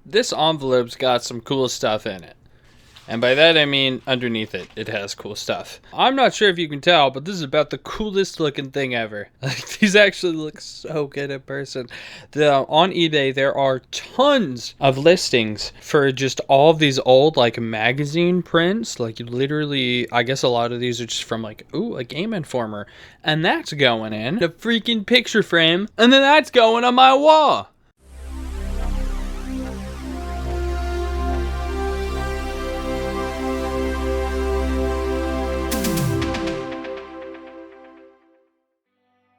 This envelope's got some cool stuff in it. And by that I mean underneath it, it has cool stuff. I'm not sure if you can tell, but this is about the coolest looking thing ever. Like, these actually look so good in person. On eBay, there are tons of listings for just all of these old, like, magazine prints. Like, literally, I guess a lot of these are just from, like, ooh, a Game Informer. And that's going in a freaking picture frame. And then that's going on my wall.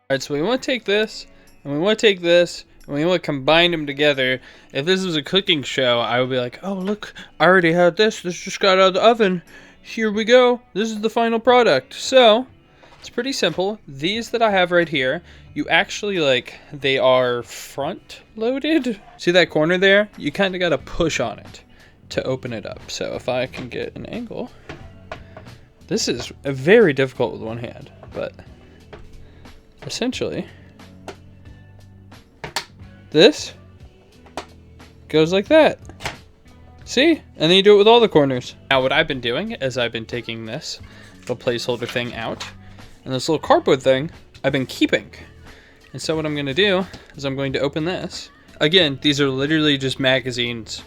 Alright, so we want to take this, and we want to take this, and we want to combine them together. If this was a cooking show, I would be like, oh, look, I already had this. This just got out of the oven. Here we go. This is the final product. So, it's pretty simple. These that I have right here, you actually, like, they are front-loaded. See that corner there? You kind of got to push on it to open it up. So, if I can get an angle. This is very difficult with one hand, but essentially, this goes like that. See? And then you do it with all the corners. Now what I've been doing is I've been taking this little placeholder thing out, and this little cardboard thing I've been keeping. And so what I'm going to do is I'm going to open this. Again, these are literally just magazines.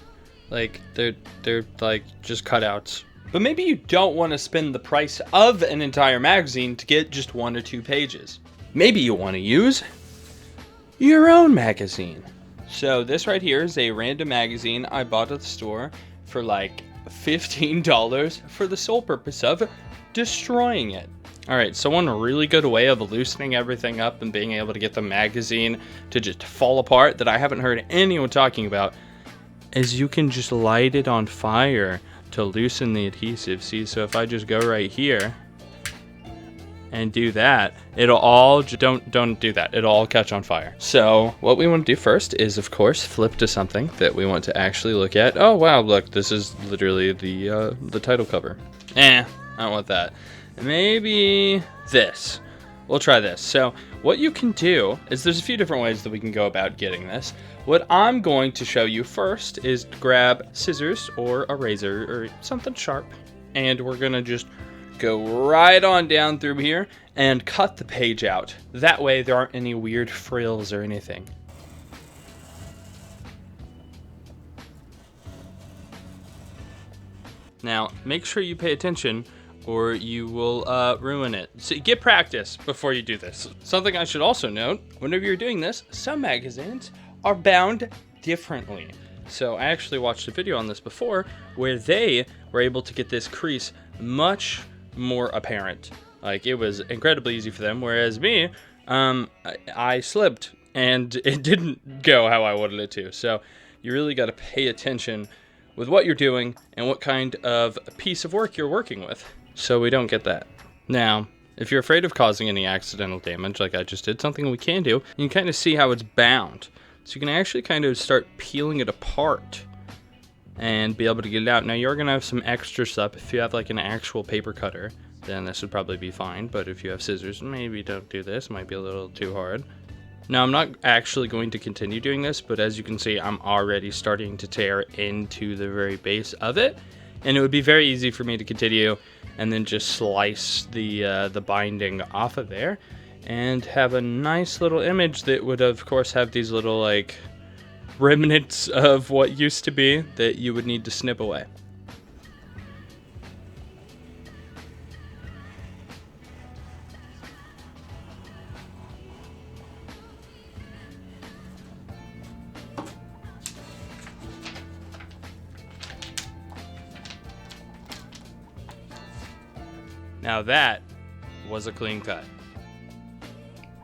Like, they're like just cutouts. But maybe you don't want to spend the price of an entire magazine to get just 1 or 2 pages. Maybe you want to use your own magazine. So this right here is a random magazine I bought at the store for like $15 for the sole purpose of destroying it. Alright, so one really good way of loosening everything up and being able to get the magazine to just fall apart that I haven't heard anyone talking about is you can just light it on fire to loosen the adhesive. See, so if I just go right here and do that, it'll all don't do that, it'll all catch on fire. So what we want to do first is, of course, flip to something that we want to actually look at. Oh wow, look, this is literally the title cover. I don't want that. Maybe this. We'll try this. So what you can do is there's a few different ways that we can go about getting this. What I'm going to show you first is to grab scissors or a razor or something sharp, and we're gonna just go right on down through here and cut the page out. That way there aren't any weird frills or anything. Now, make sure you pay attention or you will ruin it. So get practice before you do this. Something I should also note, whenever you're doing this, some magazines are bound differently. So I actually watched a video on this before where they were able to get this crease much more apparent. Like, it was incredibly easy for them, whereas me, I slipped and it didn't go how I wanted it to. So you really got to pay attention with what you're doing and what kind of piece of work you're working with, so we don't get that. Now, if you're afraid of causing any accidental damage like I just did, something we can do, you can kind of see how it's bound. So you can actually kind of start peeling it apart and be able to get it out. Now you're gonna have some extra stuff. If you have like an actual paper cutter, then this would probably be fine. But if you have scissors, maybe don't do this. It might be a little too hard. Now I'm not actually going to continue doing this, but as you can see, I'm already starting to tear into the very base of it. And it would be very easy for me to continue and then just slice the binding off of there and have a nice little image that would of course have these little like remnants of what used to be that you would need to snip away. Now that was a clean cut.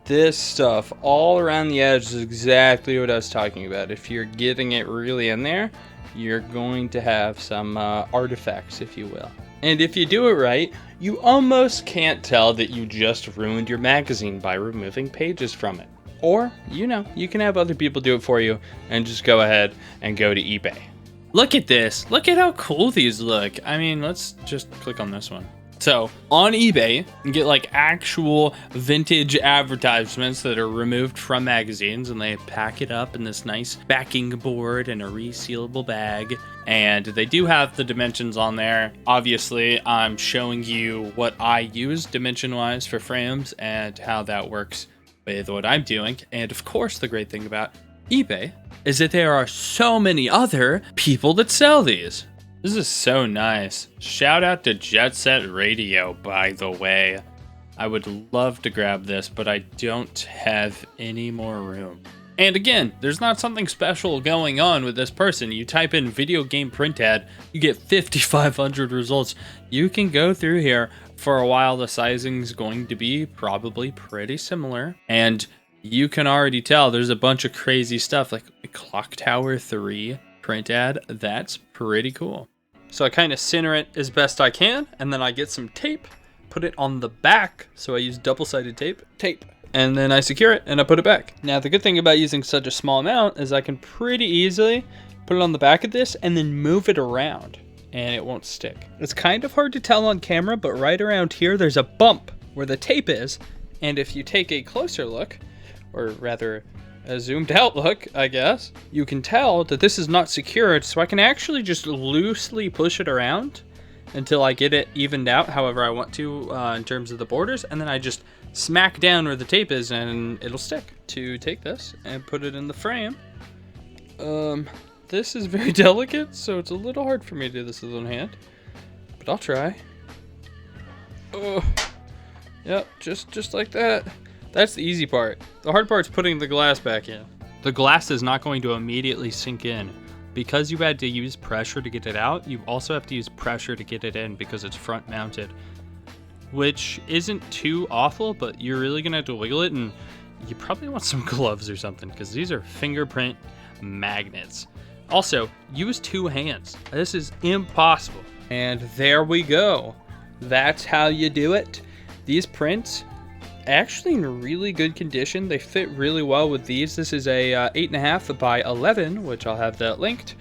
This stuff all around the edge is exactly what I was talking about. If you're getting it really in there, you're going to have some artifacts, if you will. And if you do it right, you almost can't tell that you just ruined your magazine by removing pages from it. Or, you know, you can have other people do it for you and just go ahead and go to eBay. Look at this. Look at how cool these look. I mean, let's just click on this one. So on eBay, you get like actual vintage advertisements that are removed from magazines, and they pack it up in this nice backing board and a resealable bag. And they do have the dimensions on there. Obviously, I'm showing you what I use dimension-wise for frames and how that works with what I'm doing. And of course, the great thing about eBay is that there are so many other people that sell these. This is so nice. Shout out to Jet Set Radio, by the way. I would love to grab this, but I don't have any more room. And again, there's not something special going on with this person. You type in video game print ad, you get 5,500 results. You can go through here for a while. The sizing's going to be probably pretty similar. And you can already tell there's a bunch of crazy stuff like Clock Tower 3 print ad. That's pretty cool. So I kind of center it as best I can, and then I get some tape, put it on the back. So I use double-sided tape, and then I secure it and I put it back. Now the good thing about using such a small amount is I can pretty easily put it on the back of this and then move it around and it won't stick. It's kind of hard to tell on camera, but right around here there's a bump where the tape is, and if you take a closer look, or rather a zoomed out look, I guess, you can tell that this is not secured, so I can actually just loosely push it around until I get it evened out however I want to in terms of the borders, and then I just smack down where the tape is and it'll stick. To take this and put it in the frame, this is very delicate, so it's a little hard for me to do this with one hand, but I'll try. Oh, yep, just like that. That's the easy part. The hard part's putting the glass back in. The glass is not going to immediately sink in. Because you had to use pressure to get it out, you also have to use pressure to get it in because it's front mounted. Which isn't too awful, but you're really gonna have to wiggle it, and you probably want some gloves or something because these are fingerprint magnets. Also, use 2 hands. This is impossible. And there we go. That's how you do it. These prints, actually in really good condition. They fit really well with these. This is a 8.5 by 11, which I'll have that linked.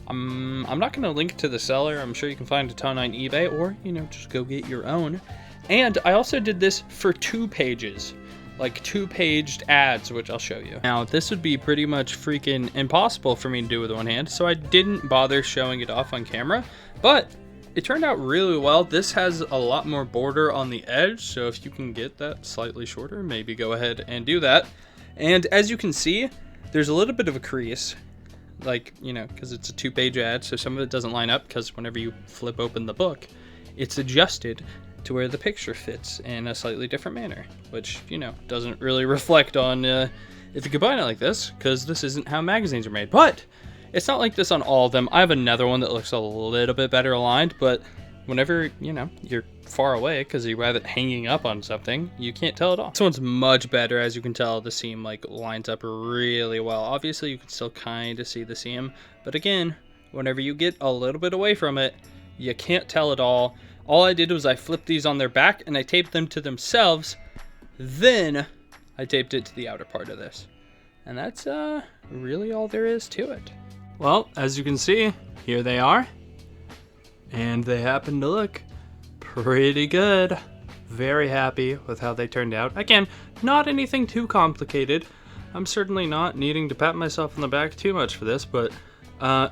I'm not going to link to the seller. I'm sure you can find a ton on eBay, or, you know, just go get your own. And I also did this for 2 pages, like 2-paged ads, which I'll show you. Now, this would be pretty much freaking impossible for me to do with one hand, so I didn't bother showing it off on camera, but it turned out really well. This has a lot more border on the edge, so if you can get that slightly shorter, maybe go ahead and do that. And as you can see, there's a little bit of a crease, like, you know, because it's a 2-page ad, so some of it doesn't line up because whenever you flip open the book, it's adjusted to where the picture fits in a slightly different manner, which, you know, doesn't really reflect on if you combine it like this, because this isn't how magazines are made. But it's not like this on all of them. I have another one that looks a little bit better aligned, but whenever, you know, you're far away because you have it hanging up on something, you can't tell at all. This one's much better. As you can tell, the seam like lines up really well. Obviously, you can still kind of see the seam, but again, whenever you get a little bit away from it, you can't tell at all. All I did was I flipped these on their back and I taped them to themselves. Then I taped it to the outer part of this. And that's really all there is to it. Well, as you can see, here they are. And they happen to look pretty good. Very happy with how they turned out. Again, not anything too complicated. I'm certainly not needing to pat myself on the back too much for this, but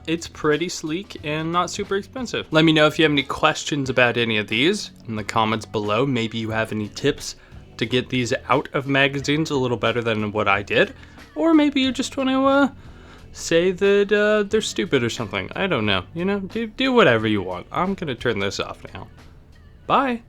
it's pretty sleek and not super expensive. Let me know if you have any questions about any of these in the comments below. Maybe you have any tips to get these out of magazines a little better than what I did. Or maybe you just want to say that they're stupid or something. I don't know. You know, do whatever you want. I'm gonna turn this off now. Bye.